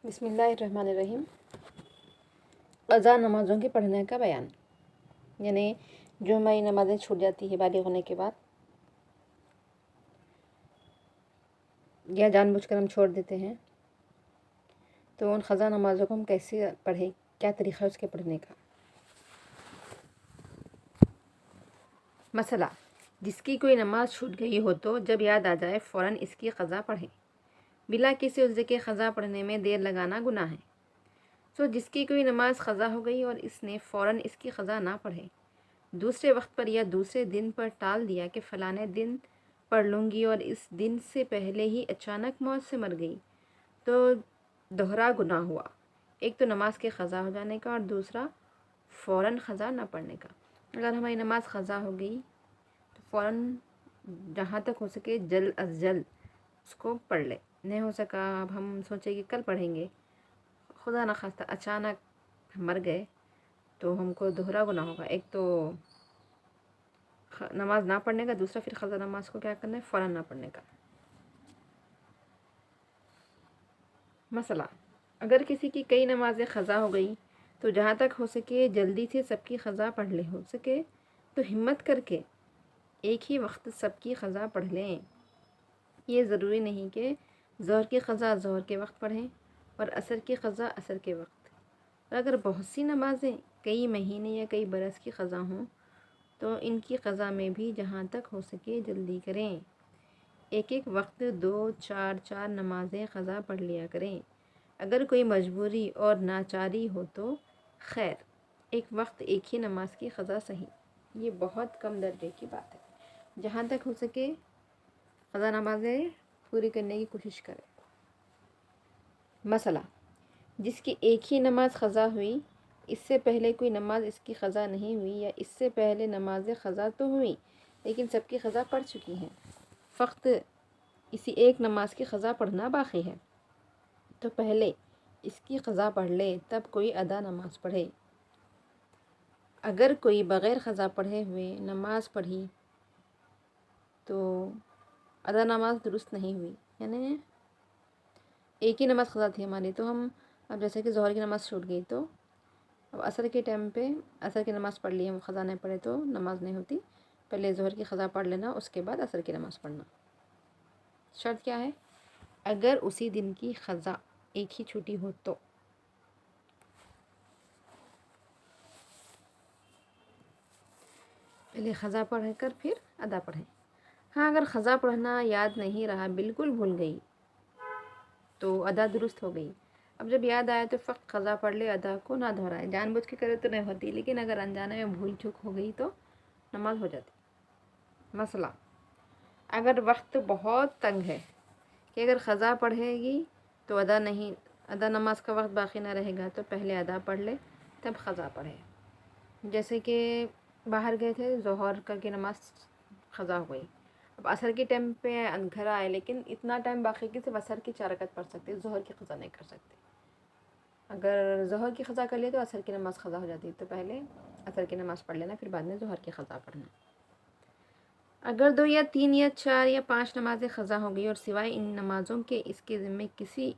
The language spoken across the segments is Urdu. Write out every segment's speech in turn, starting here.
بسم اللہ الرحمن الرحیم۔ قضا نمازوں کے پڑھنے کا بیان، یعنی جو ہماری نمازیں چھوٹ جاتی ہے بالغ ہونے کے بعد یا جان بوجھ کر ہم چھوڑ دیتے ہیں، تو ان قضا نمازوں کو ہم کیسے پڑھیں، کیا طریقہ ہے اس کے پڑھنے کا۔ مسئلہ: جس کی کوئی نماز چھوٹ گئی ہو تو جب یاد آ جائے فوراً اس کی قضا پڑھیں۔ بلا کسی عذر کے قضا پڑھنے میں دیر لگانا گناہ ہے۔ جس کی کوئی نماز قضا ہو گئی اور اس نے فوراً اس کی قضا نہ پڑھے، دوسرے وقت پر یا دوسرے دن پر ٹال دیا کہ فلانے دن پڑھ لوں گی اور اس دن سے پہلے ہی اچانک موت سے مر گئی، تو دوہرا گناہ ہوا، ایک تو نماز کے قضا ہو جانے کا اور دوسرا فوراً قضا نہ پڑھنے کا۔ اگر ہماری نماز قضا ہو گئی تو فوراً جہاں تک ہو سکے جلد از جلد اس کو پڑھ لے۔ نہیں ہو سکا، اب ہم سوچیں کہ کل پڑھیں گے، خدا نخواستہ اچانک مر گئے، تو ہم کو دوہرا گناہ ہوگا، ایک تو نماز نہ پڑھنے کا، دوسرا پھر قضا نماز کو کیا کرنا ہے، فوراً نہ پڑھنے کا۔ مسئلہ: اگر کسی کی کئی نمازیں قضا ہو گئی تو جہاں تک ہو سکے جلدی سے سب کی قضا پڑھ لے، ہو سکے تو ہمت کر کے ایک ہی وقت سب کی قضا پڑھ لیں۔ یہ ضروری نہیں کہ ظہر کی قضا ظہر کے وقت پڑھیں اور عصر کی قضا عصر کے وقت۔ اور اگر بہت سی نمازیں کئی مہینے یا کئی برس کی قضا ہوں تو ان کی قضا میں بھی جہاں تک ہو سکے جلدی کریں، ایک ایک وقت 2-4 نمازیں قضا پڑھ لیا کریں۔ اگر کوئی مجبوری اور ناچاری ہو تو خیر، ایک وقت ایک ہی نماز کی قضا صحیح۔ یہ بہت کم درجے کی بات ہے، جہاں تک ہو سکے قضا نمازیں پوری کرنے کی کوشش کریں۔ مسئلہ: جس کی ایک ہی نماز قضا ہوئی، اس سے پہلے کوئی نماز اس کی قضا نہیں ہوئی، یا اس سے پہلے نمازیں قضا تو ہوئی لیکن سب کی قضا پڑ چکی ہیں، فقط اسی ایک نماز کی قضا پڑھنا باقی ہے، تو پہلے اس کی قضا پڑھ لے تب کوئی ادا نماز پڑھے۔ اگر کوئی بغیر قضا پڑھے ہوئے نماز پڑھی تو ادا نماز درست نہیں ہوئی، یعنی ایک ہی نماز قضا تھی ہماری، تو ہم اب جیسے کہ ظہر کی نماز چھوٹ گئی تو اب عصر کے ٹائم پہ عصر کی نماز پڑھ لی، ہم قضا نہیں پڑھے تو نماز نہیں ہوتی، پہلے ظہر کی قضا پڑھ لینا، اس کے بعد عصر کی نماز پڑھنا۔ شرط کیا ہے؟ اگر اسی دن کی قضا ایک ہی چھٹی ہو تو۔ پہلے قضا پڑھ کر پھر ادا پڑھیں۔ ہاں، اگر قضا پڑھنا یاد نہیں رہا، بالکل بھول گئی، تو ادا درست ہو گئی۔ اب جب یاد آئے تو فقط قضا پڑھ لے، ادا کو نہ دہرائے۔ جان بوجھ کے کرے تو نہیں ہوتی، لیکن اگر انجانے میں بھول چوک ہو گئی تو نماز ہو جاتی۔ مسئلہ: اگر وقت بہت تنگ ہے کہ اگر قضا پڑھے گی تو ادا نماز کا وقت باقی نہ رہے گا، تو پہلے ادا پڑھ لے تب قضا پڑھے۔ جیسے کہ باہر گئے تھے، ظہر کی نماز قضا ہو گئی، اب عصر کے ٹائم پہ گھر آئے، لیکن اتنا ٹائم باقی کہ صرف عصر کی 4 رکعت پڑھ سکتے، ظہر کی قضا نہیں کر سکتے۔ اگر ظہر کی قضا کر لیے تو عصر کی نماز قضا ہو جاتی، تو پہلے عصر کی نماز پڑھ لینا، پھر بعد میں ظہر کی قضا پڑھنا۔ اگر 2 یا 3 یا 4 یا 5 نمازیں قضا ہو گئی اور سوائے ان نمازوں کے اس کے ذمے کسی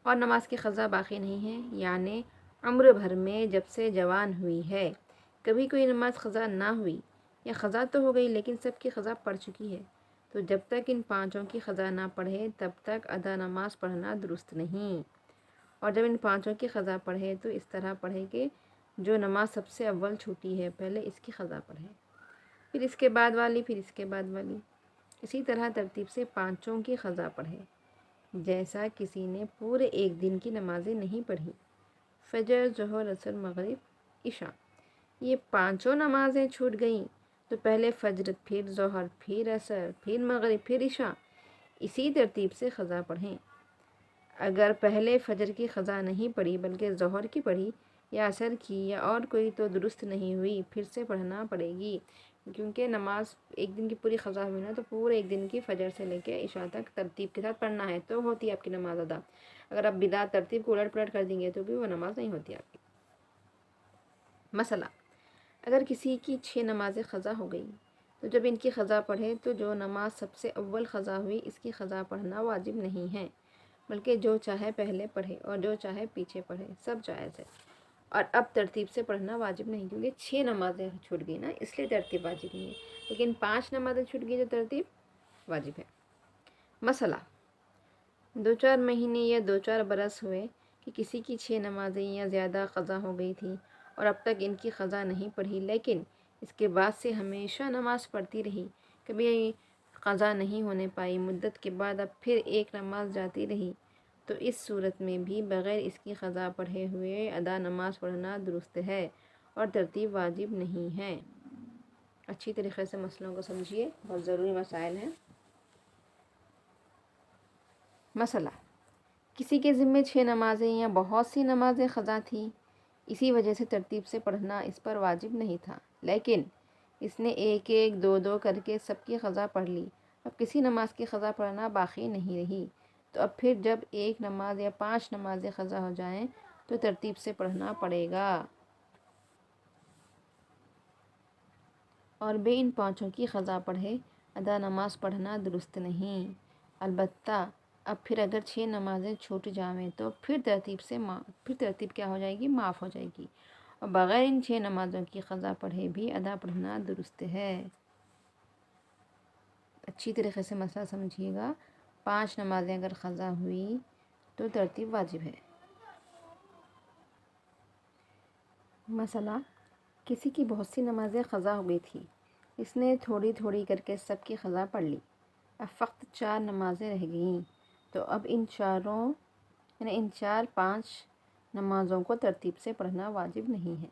اور نماز کی قضا باقی نہیں ہے، یعنی عمر بھر میں جب سے جوان ہوئی ہے کبھی کوئی نماز قضا نہ ہوئی، یا قضا تو ہو گئی لیکن سب کی قضا پڑ چکی ہے، تو جب تک ان 5 کی قضا نہ پڑھے تب تک ادا نماز پڑھنا درست نہیں۔ اور جب ان 5 کی قضا پڑھے تو اس طرح پڑھے کہ جو نماز سب سے اول چھوٹی ہے پہلے اس کی قضا پڑھے، پھر اس کے بعد والی، پھر اس کے بعد والی، اسی طرح ترتیب سے 5 کی قضا پڑھے۔ جیسا کسی نے پورے ایک دن کی نمازیں نہیں پڑھی، فجر، ظہر، عصر، مغرب، عشاء، یہ 5 نمازیں چھوٹ گئیں تو پہلے فجر، پھر ظہر، پھر عصر، پھر مغرب، پھر عشاء، اسی ترتیب سے قضا پڑھیں۔ اگر پہلے فجر کی قضا نہیں پڑھی بلکہ ظہر کی پڑھی یا عصر کی یا اور کوئی، تو درست نہیں ہوئی، پھر سے پڑھنا پڑے گی، کیونکہ نماز ایک دن کی پوری قضا ہوئی نا، تو پورے ایک دن کی فجر سے لے کے عشاء تک ترتیب کے ساتھ پڑھنا ہے، تو ہوتی ہے آپ کی نماز ادا۔ اگر آپ بلا ترتیب کو الٹ پلٹ کر دیں گے تو بھی وہ نماز نہیں ہوتی آپ کی۔ مسئلہ: اگر کسی کی 6 نمازیں قضا ہو گئی تو جب ان کی قضا پڑھے تو جو نماز سب سے اول قضا ہوئی اس کی قضا پڑھنا واجب نہیں ہے، بلکہ جو چاہے پہلے پڑھے اور جو چاہے پیچھے پڑھے، سب جائز ہے۔ اور اب ترتیب سے پڑھنا واجب نہیں، کیونکہ 6 نمازیں چھوٹ گئی نا، اس لیے ترتیب واجب نہیں ہے، لیکن 5 نمازیں چھوٹ گئی تو ترتیب واجب ہے۔ مسئلہ: 2-4 مہینے یا 2-4 برس ہوئے کہ کسی کی 6 نمازیں یا زیادہ قضا ہو گئی تھی اور اب تک ان کی قضا نہیں پڑھی، لیکن اس کے بعد سے ہمیشہ نماز پڑھتی رہی، کبھی قضا نہیں ہونے پائی، مدت کے بعد اب پھر ایک نماز جاتی رہی، تو اس صورت میں بھی بغیر اس کی قضا پڑھے ہوئے ادا نماز پڑھنا درست ہے اور ترتیب واجب نہیں ہے۔ اچھی طریقے سے مسئلوں کو سمجھیے، بہت ضروری مسائل ہیں۔ مسئلہ: کسی کے ذمے 6 نمازیں یا بہت سی نمازیں قضا تھیں، اسی وجہ سے ترتیب سے پڑھنا اس پر واجب نہیں تھا، لیکن اس نے ایک ایک 2 کر کے سب کی قضا پڑھ لی، اب کسی نماز کی قضا پڑھنا باقی نہیں رہی، تو اب پھر جب ایک نماز یا 5 نمازیں قضا ہو جائیں تو ترتیب سے پڑھنا پڑے گا، اور بے ان 5 کی قضا پڑھے ادا نماز پڑھنا درست نہیں۔ البتہ اب پھر اگر 6 نمازیں چھوٹ جاویں تو پھر ترتیب کیا ہو جائے گی؟ معاف ہو جائے گی، اور بغیر ان 6 نمازوں کی قضا پڑھے بھی ادا پڑھنا درست ہے۔ اچھی طریقے سے مسئلہ سمجھیے گا، 5 نمازیں اگر قضا ہوئی تو ترتیب واجب ہے۔ مسئلہ: کسی کی بہت سی نمازیں قضا ہو گئی تھی، اس نے تھوڑی تھوڑی کر کے سب کی قضا پڑھ لی، اب فقط 4 نمازیں رہ گئیں، تو اب ان 4-5 نمازوں کو ترتیب سے پڑھنا واجب نہیں ہے،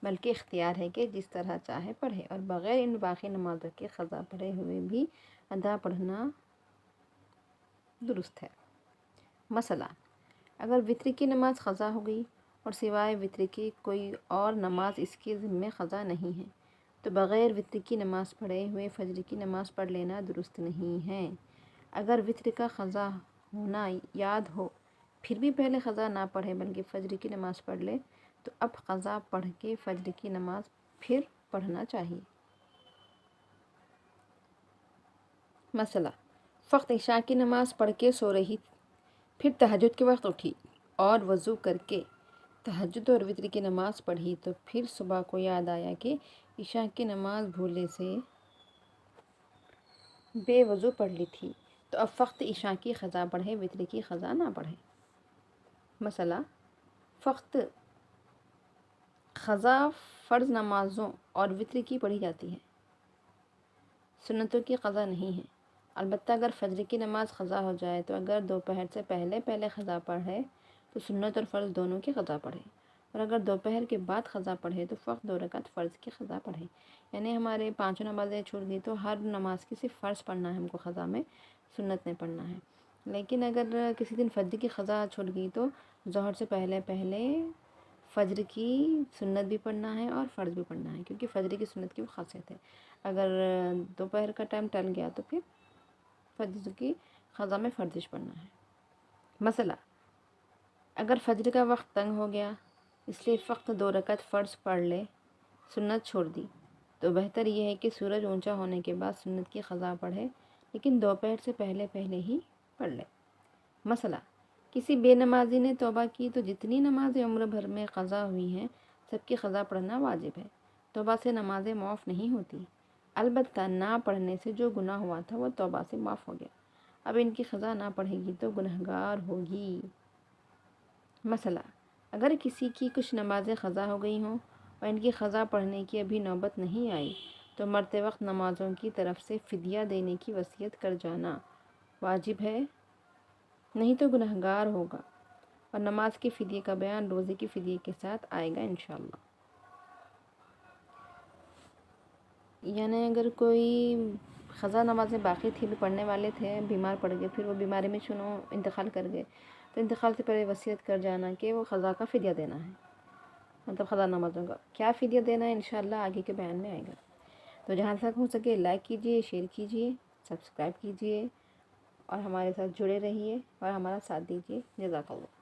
بلکہ اختیار ہے کہ جس طرح چاہے پڑھے، اور بغیر ان باقی نمازوں کی قضا پڑھے ہوئے بھی ادا پڑھنا درست ہے۔ مسئلہ: اگر وتر کی نماز قضا ہو گئی اور سوائے وتر کی کوئی اور نماز اس کے ذمے قضا نہیں ہے، تو بغیر وتر کی نماز پڑھے ہوئے فجر کی نماز پڑھ لینا درست نہیں ہے۔ اگر وتر کا قضا ہونا یاد ہو پھر بھی پہلے قضا نہ پڑھے بلکہ فجر کی نماز پڑھ لے، تو اب قضا پڑھ کے فجر کی نماز پھر پڑھنا چاہیے۔ مسئلہ: فقط عشاء کی نماز پڑھ کے سو رہی، پھر تہجد کے وقت اٹھی اور وضو کر کے تہجد اور وتر کی نماز پڑھی، تو پھر صبح کو یاد آیا کہ عشاء کی نماز بھولے سے بے وضو پڑھ لی تھی، تو اب فقط عشاء کی قضا پڑھے، وتر کی قضا نہ پڑھے۔ مسئلہ: فقط قضا فرض نمازوں اور وتر کی پڑھی جاتی ہے، سنتوں کی قضا نہیں ہے۔ البتہ اگر فجر کی نماز قضا ہو جائے تو اگر دوپہر سے پہلے قضا پڑھے تو سنت اور فرض دونوں کی قضا پڑھے، اور اگر دوپہر کے بعد قضا پڑھے تو فقط 2 رکعت فرض کی قضا پڑھے۔ یعنی ہمارے 5 نمازیں چھوٹ گئی تو ہر نماز کی صرف فرض پڑھنا ہے ہم کو قضا میں، سنت نہیں پڑھنا ہے۔ لیکن اگر کسی دن فجر کی قضا چھوٹ گئی تو ظہر سے پہلے فجر کی سنت بھی پڑھنا ہے اور فرض بھی پڑھنا ہے، کیونکہ فجر کی سنت کی وہ خاصیت ہے۔ اگر دوپہر کا ٹائم ٹل گیا تو پھر فجر کی قضا میں فرض پڑھنا ہے۔ مسئلہ: اگر فجر کا وقت تنگ ہو گیا اس لیے فقط 2 رکعت فرض پڑھ لے، سنت چھوڑ دی، تو بہتر یہ ہے کہ سورج اونچا ہونے کے بعد سنت کی قضا پڑھے، لیکن دوپہر سے پہلے ہی پڑھ لے۔ مسئلہ: کسی بے نمازی نے توبہ کی تو جتنی نمازیں عمر بھر میں قضا ہوئی ہیں سب کی قضا پڑھنا واجب ہے، توبہ سے نمازیں معاف نہیں ہوتی، البتہ نہ پڑھنے سے جو گناہ ہوا تھا وہ توبہ سے معاف ہو گیا، اب ان کی قضا نہ پڑھے گی تو گنہگار ہوگی۔ مسئلہ: اگر کسی کی کچھ نمازیں قضا ہو گئی ہوں اور ان کی قضا پڑھنے کی ابھی نوبت نہیں آئی تو مرتے وقت نمازوں کی طرف سے فدیہ دینے کی وصیت کر جانا واجب ہے، نہیں تو گنہگار ہوگا، اور نماز کے فدیے کا بیان روزے کی فدیے کے ساتھ آئے گا انشاءاللہ۔ یعنی اگر کوئی قضا نمازیں باقی تھی بھی پڑھنے والے تھے، بیمار پڑ گئے، پھر وہ بیماری میں چنو انتقال کر گئے، تو انتقال سے پہلے وصیت کر جانا کہ وہ قضا کا فدیہ دینا ہے، مطلب قضا نمازوں کا کیا فدیہ دینا ہے انشاءاللہ آگے کے بیان میں آئے گا۔ تو جہاں تک ہو سکے لائک کیجئے، شیئر کیجئے، سبسکرائب کیجئے، اور ہمارے ساتھ جڑے رہیے اور ہمارا ساتھ دیجئے۔ جزاک اللہ۔